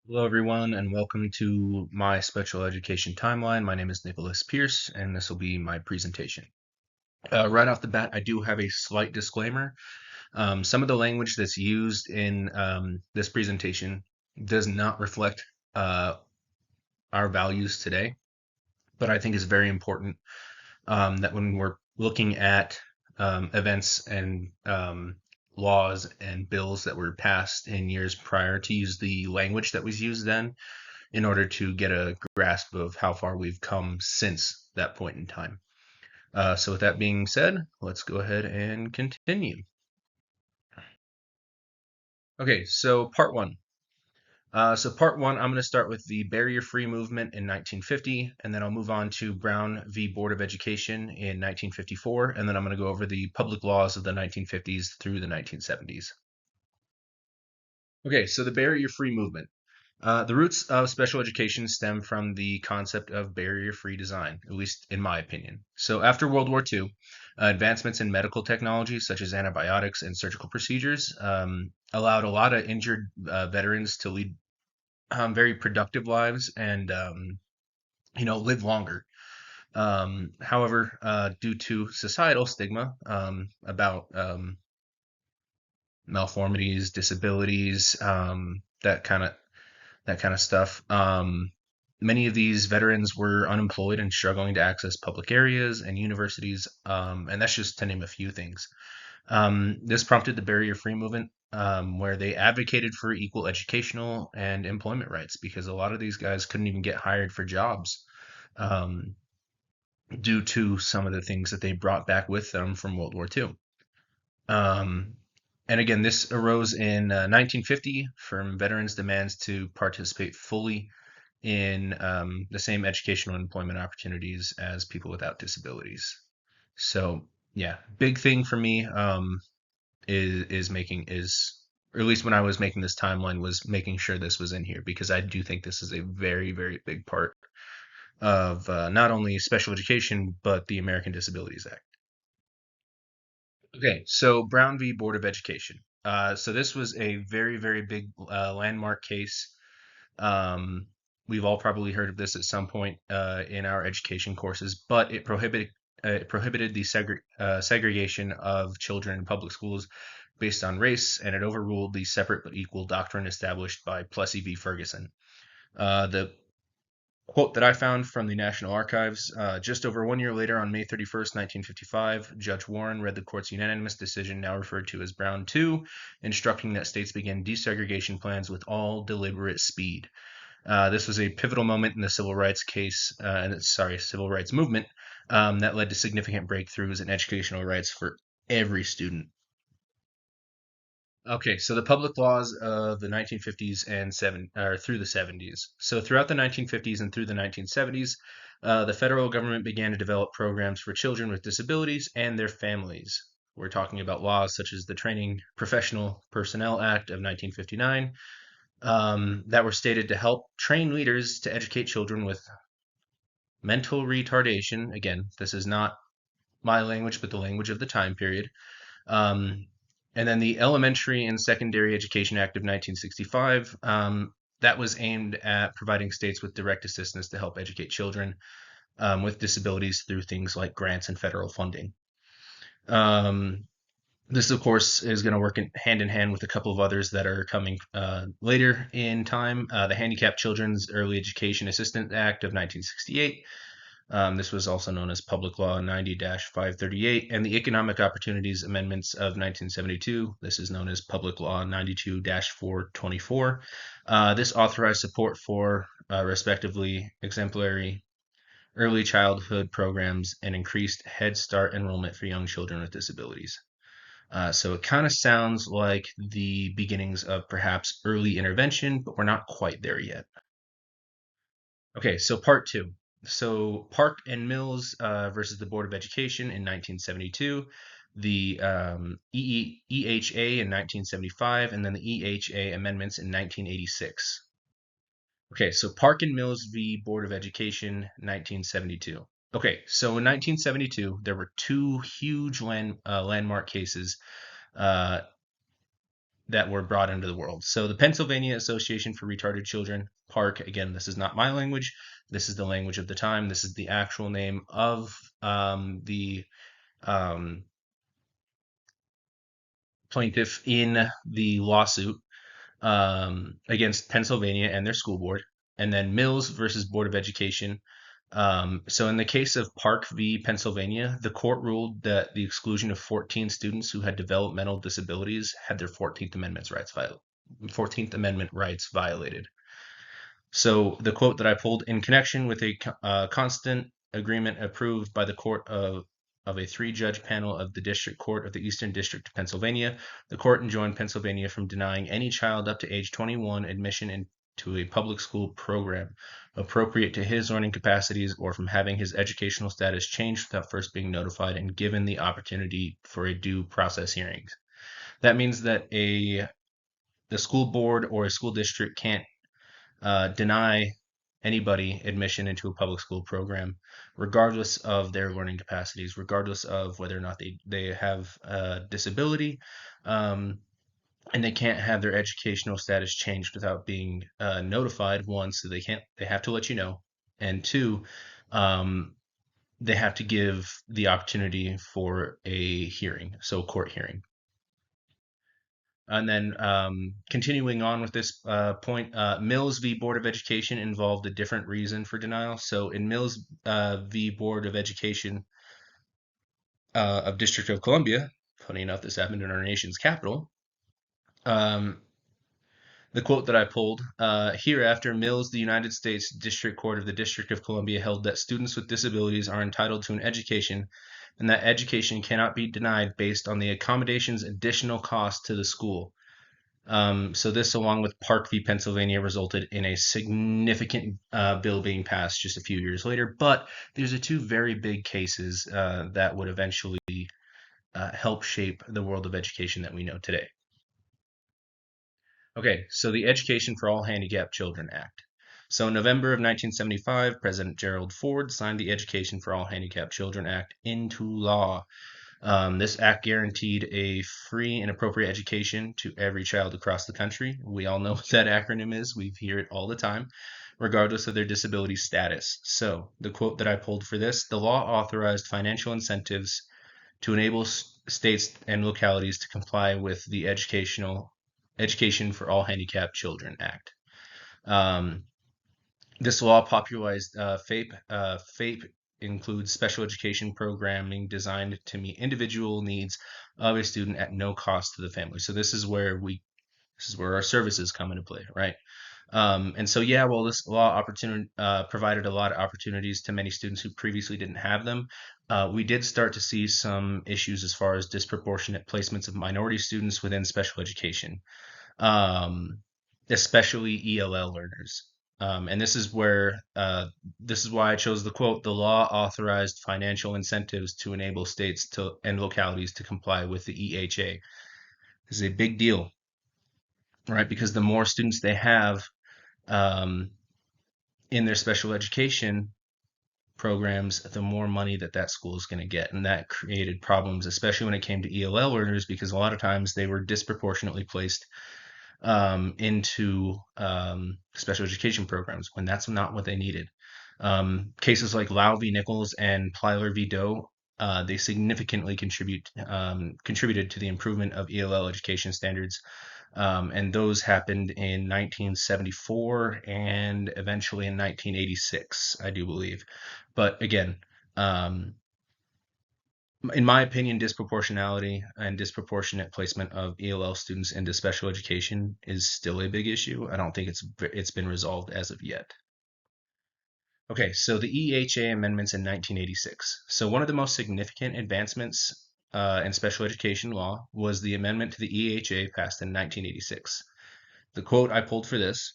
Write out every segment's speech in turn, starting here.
Hello, everyone, and welcome to my special education timeline. My name is Nicholas Pierce, and this will be my presentation. Right off the bat, I do have a slight disclaimer. Some of the language that's used in this presentation does not reflect uh, our values today, but I think it's very important that when we're looking at events and laws and bills that were passed in years prior to use the language that was used then in order to get a grasp of how far we've come since that point in time. So with that being said, let's go ahead and continue. Okay, so part one. Part one, I'm going to start with the barrier-free movement in 1950, and then I'll move on to Brown v. Board of Education in 1954, and then I'm going to go over the public laws of the 1950s through the 1970s. Okay, so the barrier-free movement. The roots of special education stem from the concept of barrier-free design, at least in my opinion. So after World War II, advancements in medical technology, such as antibiotics and surgical procedures, allowed a lot of injured veterans to lead very productive lives and live longer. However, due to societal stigma about malformities, disabilities, that kind of stuff. Many of these veterans were unemployed and struggling to access public areas and universities, and that's just to name a few things. This prompted the barrier free movement, where they advocated for equal educational and employment rights because a lot of these guys couldn't even get hired for jobs um, due to some of the things that they brought back with them from World War II. Um, and again, this arose in 1950 from veterans' demands to participate fully in the same educational and employment opportunities as people without disabilities. So yeah, big thing for me is or at least when I was making this timeline was making sure this was in here because I do think this is a very very big part of not only special education but the American Disabilities Act. Okay, so Brown v. Board of Education. So this was a very very big landmark case. Um, we've all probably heard of this at some point in our education courses, but it prohibited the segregation of children in public schools based on race, and it overruled the separate but equal doctrine established by Plessy v. Ferguson. The quote that I found from the National Archives: just over 1 year later, on May 31st, 1955, Judge Warren read the court's unanimous decision, now referred to as Brown 2, instructing that states begin desegregation plans with all deliberate speed. This was a pivotal moment in the civil rights movement that led to significant breakthroughs in educational rights for every student. Okay, so the public laws of the 1950s and through the 70s. So throughout the 1950s and through the 1970s, the federal government began to develop programs for children with disabilities and their families. We're talking about laws such as the Training Professional Personnel Act of 1959, that were stated to help train leaders to educate children with mental retardation. Again, this is not my language, but the language of the time period. Um, and then the Elementary and Secondary Education Act of 1965, that was aimed at providing states with direct assistance to help educate children with disabilities through things like grants and federal funding. Um, this, of course, is going to work hand in hand with a couple of others that are coming later in time. The Handicapped Children's Early Education Assistance Act of 1968. This was also known as Public Law 90-538, and the Economic Opportunities Amendments of 1972. This is known as Public Law 92-424. This authorized support for, respectively, exemplary early childhood programs and increased Head Start enrollment for young children with disabilities. So it kind of sounds like the beginnings of perhaps early intervention, but we're not quite there yet. Okay, so part two. So Park and Mills versus the Board of Education in 1972, the EHA in 1975, and then the EHA amendments in 1986. Okay, so Park and Mills v. Board of Education, 1972. Okay, so in 1972, there were two huge landmark cases uh, that were brought into the world. So the Pennsylvania Association for Retarded Children, PARC, again, this is not my language. This is the language of the time. This is the actual name of the um, plaintiff in the lawsuit against Pennsylvania and their school board. And then Mills versus Board of Education. So in the case of Park v. Pennsylvania, the court ruled that the exclusion of 14 students who had developmental disabilities had their 14th Amendment rights violated. So the quote that I pulled, in connection with a constant agreement approved by the court of a three-judge panel of the District Court of the Eastern District of Pennsylvania, the court enjoined Pennsylvania from denying any child up to age 21 admission into a public school program appropriate to his learning capacities, or from having his educational status changed without first being notified and given the opportunity for a due process hearing. That means that the school board or a school district can't deny anybody admission into a public school program, regardless of their learning capacities, regardless of whether or not they have a disability, and they can't have their educational status changed without being notified. One, so they have to let you know, and two, they have to give the opportunity for a hearing, so a court hearing. And then continuing on with this point, Mills v. Board of Education involved a different reason for denial. So in Mills v. Board of Education of District of Columbia, funny enough, this happened in our nation's capital. The quote that I pulled, hereafter, Mills, the United States District Court of the District of Columbia, held that students with disabilities are entitled to an education, and that education cannot be denied based on the accommodation's additional cost to the school. So this, along with Park v. Pennsylvania, resulted in a significant bill being passed just a few years later. But these are two very big cases that would eventually help shape the world of education that we know today. Okay, so the Education for All Handicapped Children Act. So in November of 1975, President Gerald Ford signed the Education for All Handicapped Children Act into law. This act guaranteed a free and appropriate education to every child across the country. We all know what that acronym is. We hear it all the time, regardless of their disability status. So the quote that I pulled for this, the law authorized financial incentives to enable states and localities to comply with the Education for All Handicapped Children Act. This law popularized FAPE. FAPE includes special education programming designed to meet individual needs of a student at no cost to the family. So this is where our services come into play, right? And so, yeah, well, this law provided a lot of opportunities to many students who previously didn't have them. We did start to see some issues as far as disproportionate placements of minority students within special education, especially ELL learners. And this is why I chose the quote, the law authorized financial incentives to enable states and localities to comply with the EHA. This is a big deal, right? Because the more students they have in their special education programs, the more money that school is going to get. And that created problems, especially when it came to ELL learners, because a lot of times they were disproportionately placed into special education programs when that's not what they needed. Cases like Lau v. Nichols and Plyler v. Doe, they significantly contributed to the improvement of ELL education standards. And those happened in 1974 and eventually in 1986, I do believe. But again, in my opinion, disproportionality and disproportionate placement of ELL students into special education is still a big issue. I don't think it's been resolved as of yet. Okay, so the EHA amendments in 1986. So one of the most significant advancements in special education law was the amendment to the EHA passed in 1986. The quote I pulled for this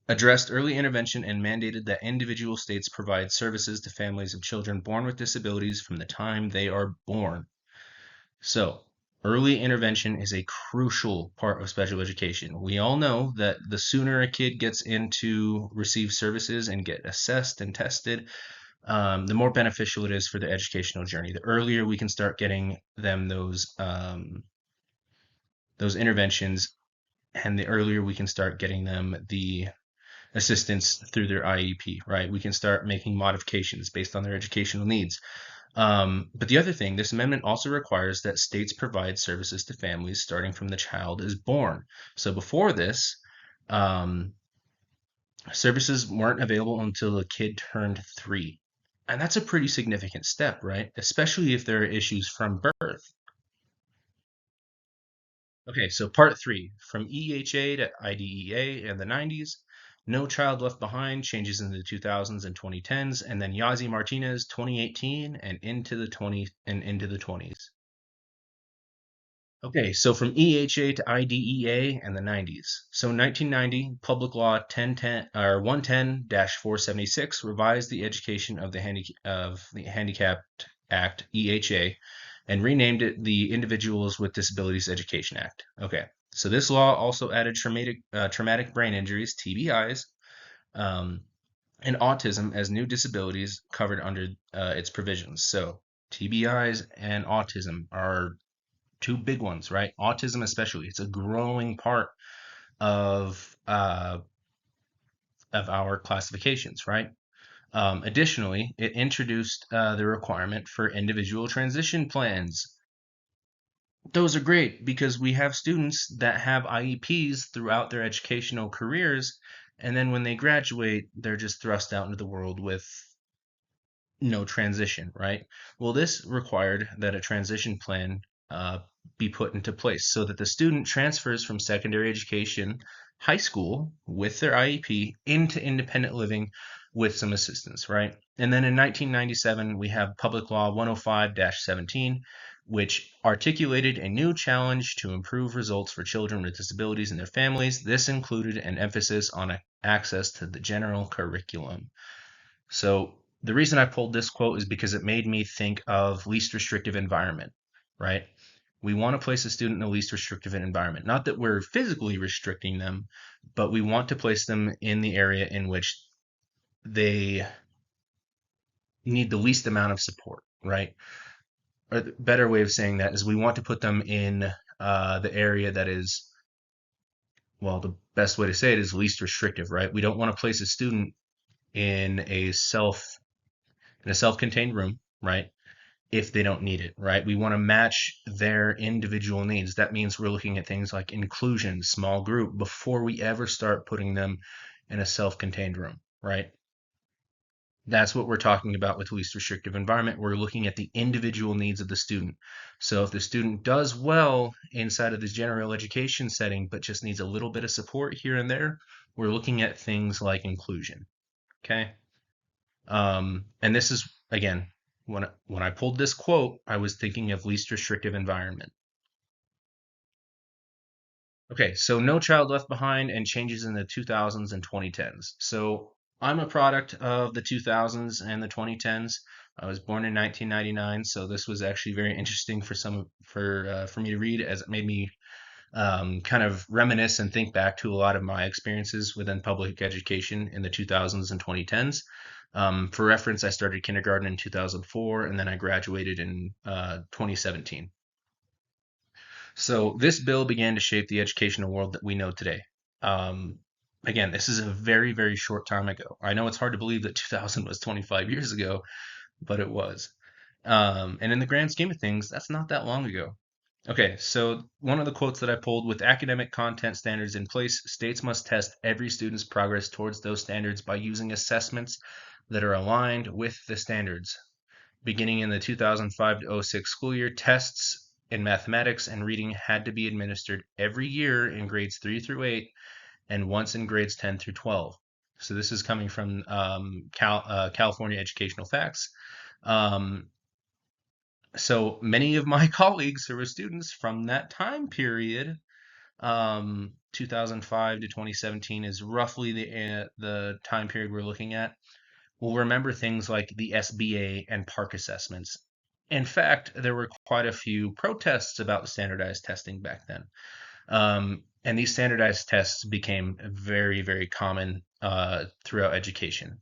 addressed early intervention and mandated that individual states provide services to families of children born with disabilities from the time they are born. So, early intervention is a crucial part of special education. We all know that the sooner a kid gets in to receive services and get assessed and tested, the more beneficial it is for the educational journey. The earlier we can start getting them those those interventions, and the earlier we can start getting them the assistance through their IEP, right? We can start making modifications based on their educational needs. But the other thing, this amendment also requires that states provide services to families starting from the child is born. So before this, um, services weren't available until the kid turned 3. And that's a pretty significant step, right? Especially if there are issues from birth. Okay, so part 3, from EHA to IDEA in the 90s, No Child Left Behind changes in the 2000s and 2010s, and then Yazi Martinez 2018 and into the 20s. Okay, so from EHA to IDEA and the 90s. So 1990, Public Law 1010 or 110-476 revised the Education of the Handicapped Act (EHA) and renamed it the Individuals with Disabilities Education Act. Okay, so this law also added traumatic brain injuries (TBIs) um, and autism as new disabilities covered under its provisions. So TBIs and autism are two big ones, right? Autism, especially, it's a growing part of uh, of our classifications, right? Additionally, it introduced the requirement for individual transition plans. Those are great because we have students that have IEPs throughout their educational careers, and then when they graduate, they're just thrust out into the world with no transition, right? Well, this required that a transition plan uh, be put into place so that the student transfers from secondary education, high school, with their IEP into independent living with some assistance, right? And then in 1997, we have Public Law 105-17, which articulated a new challenge to improve results for children with disabilities and their families. This included an emphasis on access to the general curriculum. So the reason I pulled this quote is because it made me think of least restrictive environment, right? We want to place a student in the least restrictive environment. Not that we're physically restricting them, but we want to place them in the area in which they need the least amount of support, right? Or the better way of saying that is we want to put them in the area that is, well, the best way to say it is least restrictive, right? We don't want to place a student in a self-contained room, right? If they don't need it, right? We want to match their individual needs. That means we're looking at things like inclusion, small group, before we ever start putting them in a self-contained room, right? That's what we're talking about with least restrictive environment. We're looking at the individual needs of the student. So if the student does well inside of this general education setting, but just needs a little bit of support here and there, we're looking at things like inclusion. Okay. And this is, again, when I pulled this quote, I was thinking of least restrictive environment. Okay, so No Child Left Behind and changes in the 2000s and 2010s. So I'm a product of the 2000s and the 2010s. I was born in 1999, so this was actually very interesting for me to read, as it made me kind of reminisce and think back to a lot of my experiences within public education in the 2000s and 2010s. For reference, I started kindergarten in 2004, and then I graduated in 2017. So this bill began to shape the educational world that we know today. Um, Again, this is a very, very short time ago. I know it's hard to believe that 2000 was 25 years ago, but it was. And in the grand scheme of things, that's not that long ago. Okay, so one of the quotes that I pulled: with academic content standards in place, states must test every student's progress towards those standards by using assessments that are aligned with the standards. Beginning in the 2005 to '06 school year, tests in mathematics and reading had to be administered every year in grades 3 through 8 and once in grades 10 through 12. So this is coming from California Educational Facts. Um, so many of my colleagues who were students from that time period, 2005 to 2017 is roughly the time period we're looking at, will remember things like the SBA and Park assessments. In fact, there were quite a few protests about standardized testing back then. And these standardized tests became very, very common throughout education.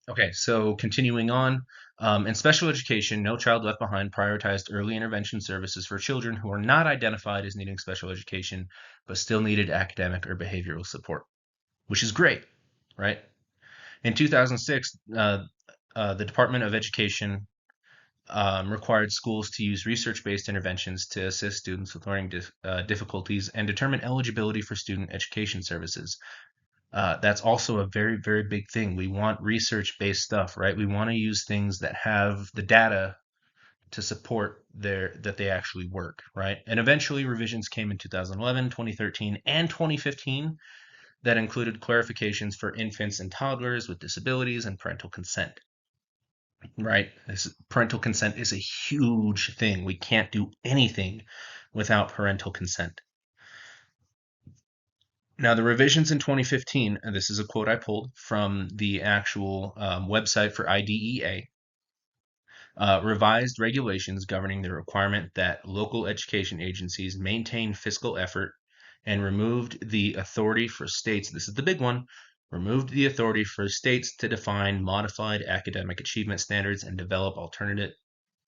Okay, so continuing on, in special education, No Child Left Behind prioritized early intervention services for children who are not identified as needing special education, but still needed academic or behavioral support, which is great, right? In 2006, the Department of Education required schools to use research-based interventions to assist students with learning difficulties and determine eligibility for student education services. That's also a very, very big thing. We want research-based stuff, right? We want to use things that have the data to support that they actually work, right? And eventually revisions came in 2011, 2013, and 2015 that included clarifications for infants and toddlers with disabilities and parental consent, right? Parental consent is a huge thing. We can't do anything without parental consent. Now, the revisions in 2015, and this is a quote I pulled from the actual website for IDEA, revised regulations governing the requirement that local education agencies maintain fiscal effort and removed the authority for states. This is the big one. Removed the authority for states to define modified academic achievement standards and develop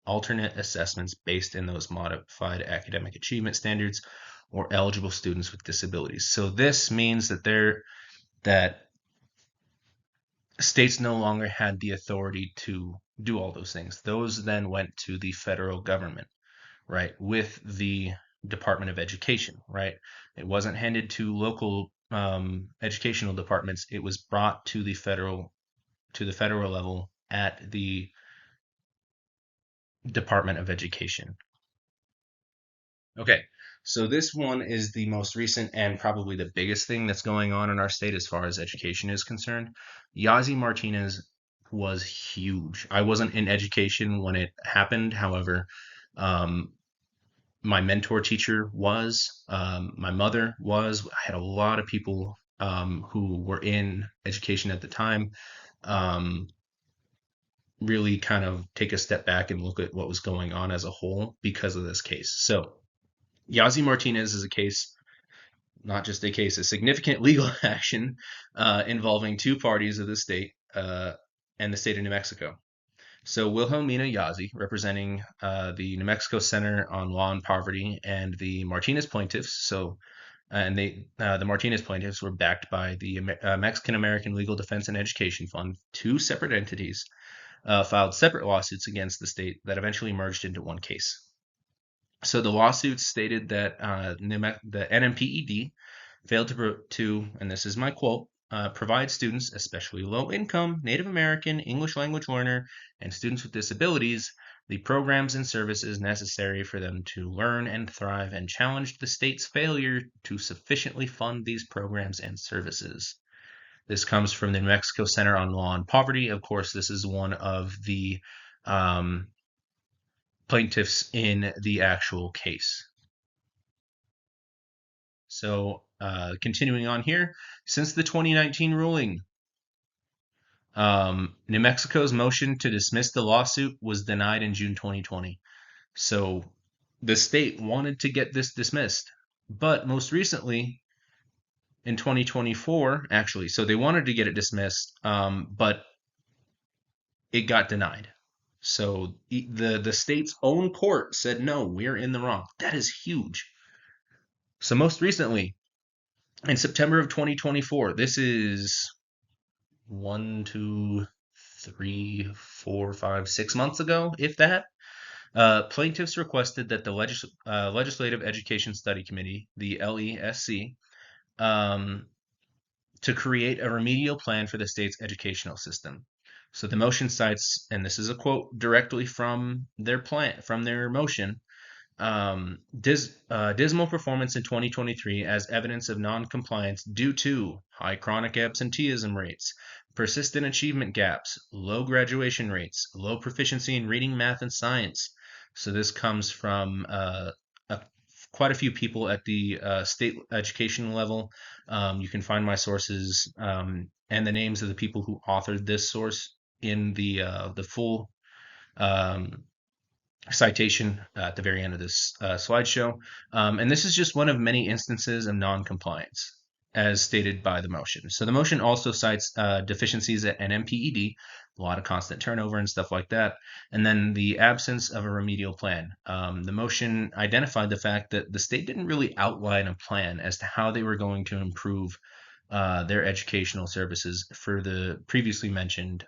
alternate assessments based in those modified academic achievement standards or eligible students with disabilities. So this means that states no longer had the authority to do all those things. Those then went to the federal government, right, with the Department of Education, right? It wasn't handed to local educational departments. It was brought to the federal level at the Department of Education. Okay, so this one is the most recent and probably the biggest thing that's going on in our state as far as education is concerned. Yazi Martinez was huge. I wasn't in education when it happened. However, um, my mentor teacher was, my mother was. I had a lot of people who were in education at the time um, really kind of take a step back and look at what was going on as a whole because of this case. So, Yazi Martinez is a case, not just a case, a significant legal action involving two parties of the state and the state of New Mexico. So Wilhelmina Yazi, representing the New Mexico Center on Law and Poverty, and the Martinez plaintiffs. The Martinez plaintiffs were backed by the Mexican American Legal Defense and Education Fund, two separate entities, filed separate lawsuits against the state that eventually merged into one case. So the lawsuits stated that the NMPED failed to, and this is my quote, provide students, especially low-income, Native American, English language learner, and students with disabilities, the programs and services necessary for them to learn and thrive, and challenged the state's failure to sufficiently fund these programs and services. This comes from the New Mexico Center on Law and Poverty. Of course, this is one of the um, plaintiffs in the actual case. So, continuing on here, since the 2019 ruling, New Mexico's motion to dismiss the lawsuit was denied in June 2020. So, the state wanted to get this dismissed, but most recently in 2024, actually, so they wanted to get it dismissed, but it got denied. So the state's own court said no, we're in the wrong. That is huge. So most recently, in September of 2024, this is 6 months ago, if that. Plaintiffs requested that the Legislative Education Study Committee, the LESC, um, to create a remedial plan for the state's educational system. So the motion cites, and this is a quote directly from their plan, from their motion, dismal performance in 2023 as evidence of non-compliance due to high chronic absenteeism rates, persistent achievement gaps, low graduation rates, low proficiency in reading, math, and science. So this comes from quite a few people at the state education level. You can find my sources and the names of the people who authored this source in the full citation at the very end of this slideshow. And this is just one of many instances of non-compliance. as stated by the motion. So the motion also cites deficiencies at NMPED, a lot of constant turnover and stuff like that, and then the absence of a remedial plan. The motion identified the fact that the state didn't really outline a plan as to how they were going to improve their educational services for the previously mentioned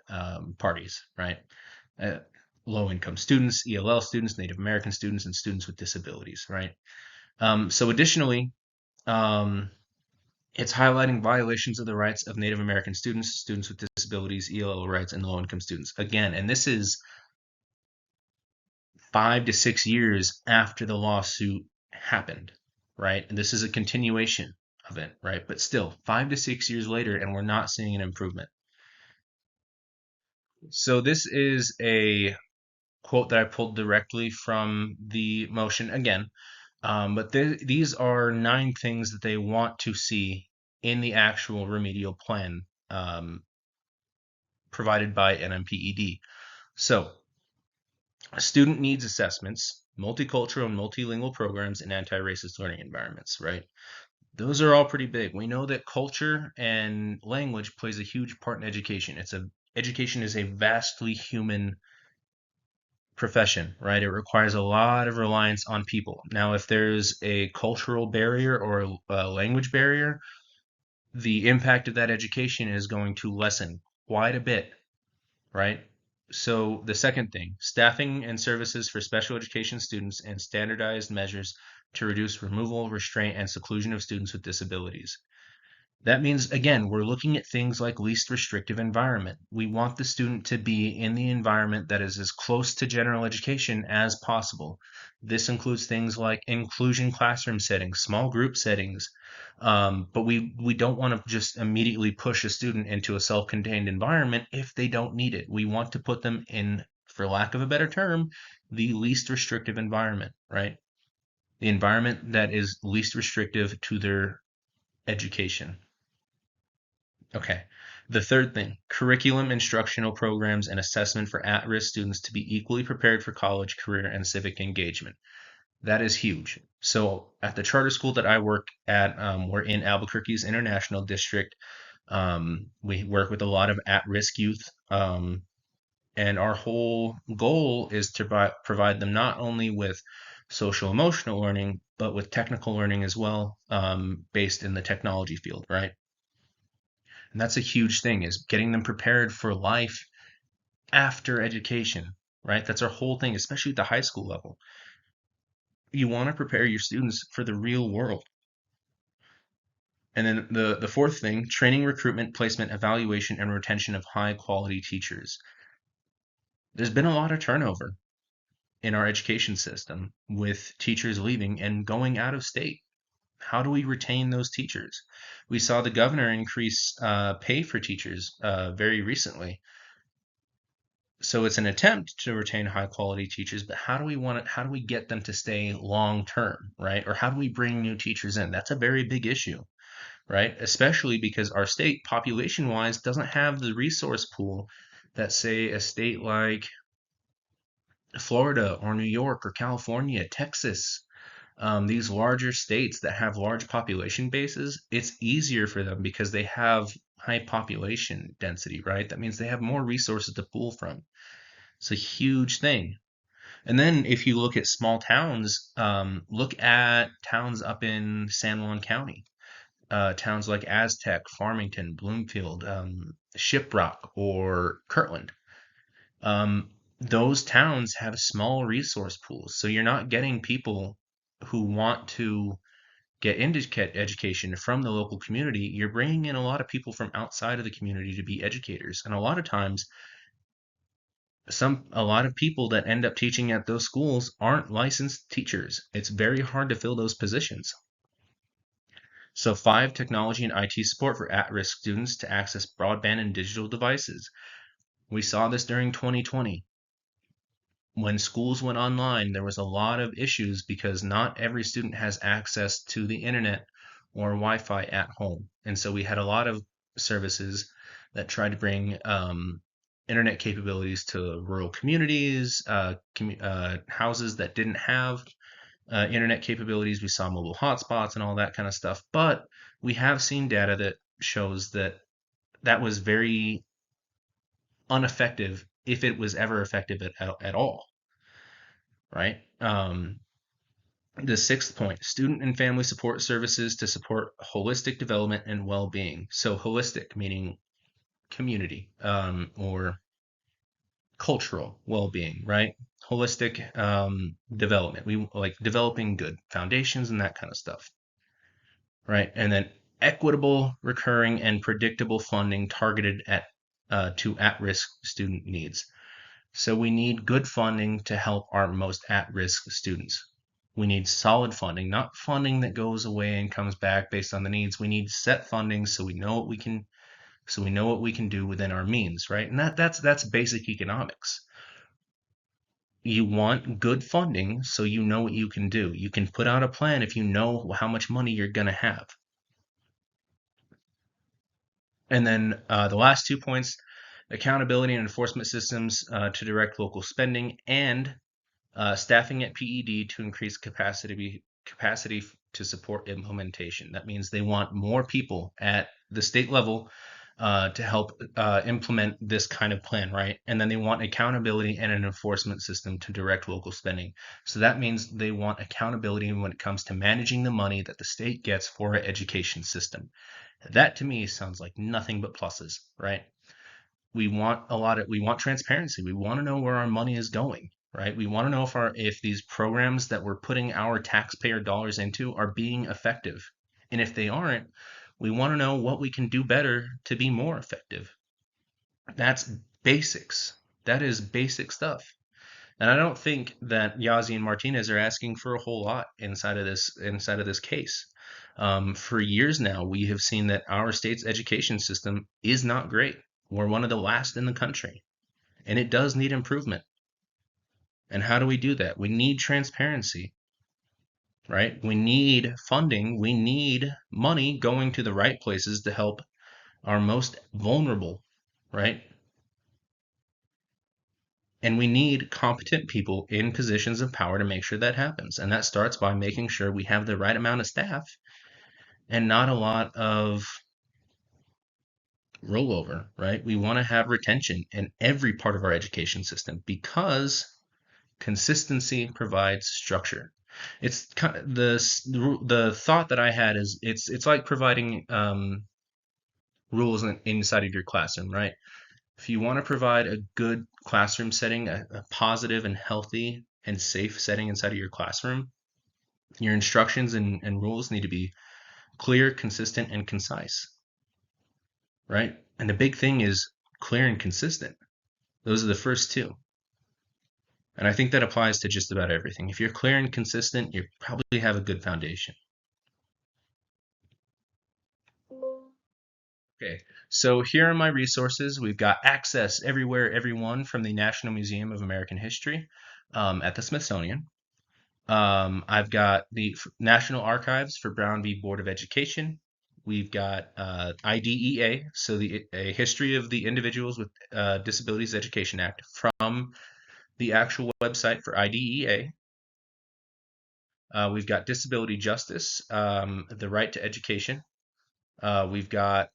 parties, right? Uh, Low-income students, ELL students, Native American students, and students with disabilities, right? So additionally, um, it's highlighting violations of the rights of Native American students, students with disabilities, ELL rights, and low-income students. Again, and this is 5 to 6 years after the lawsuit happened, right? And this is a continuation of it, right? But still, 5 to 6 years later, and we're not seeing an improvement. So this is a quote that I pulled directly from the motion again. But these are 9 things that they want to see in the actual remedial plan provided by NMPED. So, student needs assessments, multicultural and multilingual programs, and anti-racist learning environments, right? Those are all pretty big. We know that culture and language plays a huge part in education. Education is a vastly human profession, right? It requires a lot of reliance on people. Now, if there's a cultural barrier or a language barrier, the impact of that education is going to lessen quite a bit, right? So the second thing, staffing and services for special education students and standardized measures to reduce removal, restraint, and seclusion of students with disabilities. That means, again, we're looking at things like least restrictive environment. We want the student to be in the environment that is as close to general education as possible. This includes things like inclusion classroom settings, small group settings, but we don't want to just immediately push a student into a self-contained environment if they don't need it. We want to put them in, for lack of a better term, the least restrictive environment, right? The environment that is least restrictive to their education. Okay. The third thing, curriculum, instructional programs, and assessment for at-risk students to be equally prepared for college, career, and civic engagement. That is huge. So at the charter school that I work at, we're in Albuquerque's International District. We work with a lot of at-risk youth, and our whole goal is to provide them not only with social emotional learning, but with technical learning as well, based in the technology field, right? And that's a huge thing, is getting them prepared for life after education, right? That's our whole thing, especially at the high school level. You want to prepare your students for the real world. And then the fourth thing, training, recruitment, placement, evaluation, and retention of high quality teachers. There's been a lot of turnover in our education system with teachers leaving and going out of state. How do we retain those teachers? We saw the governor increase pay for teachers very recently. So it's an attempt to retain high quality teachers, but how do we get them to stay long term, right? Or how do we bring new teachers in? That's a very big issue, right? Especially because our state, population wise, doesn't have the resource pool that, say, a state like Florida or New York or California, Texas, these larger states that have large population bases, it's easier for them because they have high population density, right? That means they have more resources to pull from. It's a huge thing. And then if you look at small towns, look at towns up in San Juan County, towns like Aztec, Farmington, Bloomfield, Shiprock, or Kirtland. Those towns have small resource pools, so you're not getting people who want to get into education from the local community. You're bringing in a lot of people from outside of the community to be educators, and a lot of times a lot of people that end up teaching at those schools aren't licensed teachers. It's very hard to fill those positions. So 5, technology and IT support for at-risk students to access broadband and digital devices. We saw this during 2020. When schools went online, there was a lot of issues because not every student has access to the internet or Wi-Fi at home. And so we had a lot of services that tried to bring internet capabilities to rural communities, houses that didn't have internet capabilities. We saw mobile hotspots and all that kind of stuff. But we have seen data that shows that that was very ineffective, if it was ever effective at all, right? The sixth point, student and family support services to support holistic development and well-being. So holistic meaning community, or cultural well-being, right? Holistic development. We like developing good foundations and that kind of stuff, right? And then equitable, recurring, and predictable funding targeted to at-risk student needs. So we need good funding to help our most at-risk students. We need solid funding, not funding that goes away and comes back based on the needs. We need set funding so we know what we can do within our means, right? And that's basic economics. You want good funding so you know what you can do. You can put out a plan if you know how much money you're going to have. And then the last 2 points, accountability and enforcement systems to direct local spending, and staffing at PED to increase capacity to support implementation. That means they want more people at the state level to help implement this kind of plan, right? And then they want accountability and an enforcement system to direct local spending. So that means they want accountability when it comes to managing the money that the state gets for an education system. That to me sounds like nothing but pluses, right? We want transparency. We want to know where our money is going, right? We want to know if these programs that we're putting our taxpayer dollars into are being effective. And if they aren't, we want to know what we can do better to be more effective. That's basics. That is basic stuff. And I don't think that Yazzie and Martinez are asking for a whole lot inside of this case. For years now, we have seen that our state's education system is not great. We're one of the last in the country, and it does need improvement. And how do we do that? We need transparency, right? We need funding. We need money going to the right places to help our most vulnerable, right? And we need competent people in positions of power to make sure that happens. And that starts by making sure we have the right amount of staff and not a lot of rollover, right? We want to have retention in every part of our education system because consistency provides structure. It's kind of the thought that I had is it's like providing rules inside of your classroom, right? If you want to provide a good classroom setting, a positive and healthy and safe setting inside of your classroom, your instructions and rules need to be clear, consistent, and concise, right? And the big thing is clear and consistent. Those are the first two. And I think that applies to just about everything. If you're clear and consistent, you probably have a good foundation. Okay, so here are my resources. We've got Access Everywhere, Everyone from the National Museum of American History at the Smithsonian. I've got the National Archives for Brown v. Board of Education. We've got IDEA, so a history of the Individuals with Disabilities Education Act from the actual website for IDEA. We've got Disability Justice, the Right to Education. We've got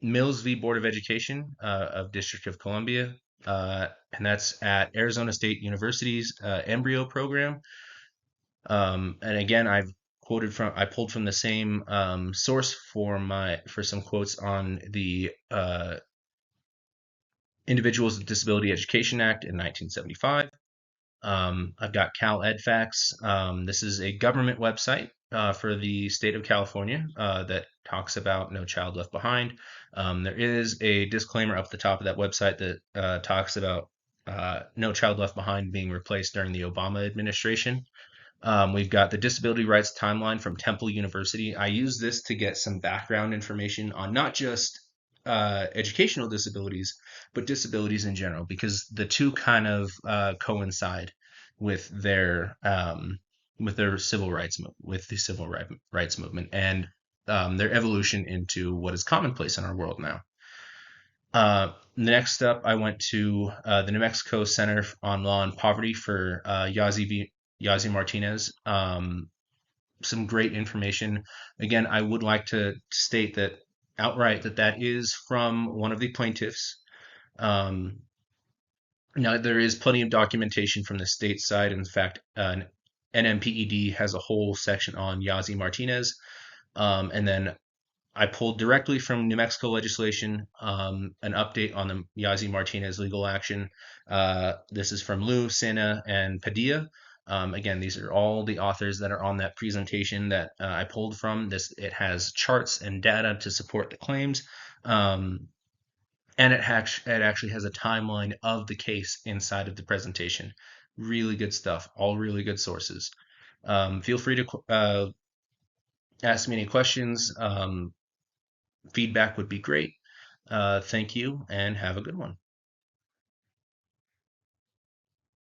Mills v. Board of Education of District of Columbia, and that's at Arizona State University's embryo program. And again, I pulled from the same source for some quotes on the Individuals with Disability Education Act in 1975. I've got CalEdFacts. This is a government website for the state of California that talks about No Child Left Behind. There is a disclaimer up the top of that website that talks about No Child Left Behind being replaced during the Obama administration. We've got the Disability Rights Timeline from Temple University. I use this to get some background information on not just educational disabilities, but disabilities in general, because the two kind of coincide with their civil rights movement and their evolution into what is commonplace in our world now. Next up, I went to the New Mexico Center on Law and Poverty for Yazzie Yazi Martinez. Some great information. Again, I would like to state that outright that that is from one of the plaintiffs. Um, Now, there is plenty of documentation from the state side. In fact, NMPED has a whole section on Yazi Martinez. And then I pulled directly from New Mexico legislation an update on the Yazi Martinez legal action. This is from Lou, Sena, and Padilla. Again, these are all the authors that are on that presentation that I pulled from. It has charts and data to support the claims. And it actually has a timeline of the case inside of the presentation. Really good stuff. All really good sources. Feel free to ask me any questions. Feedback would be great. Thank you and have a good one.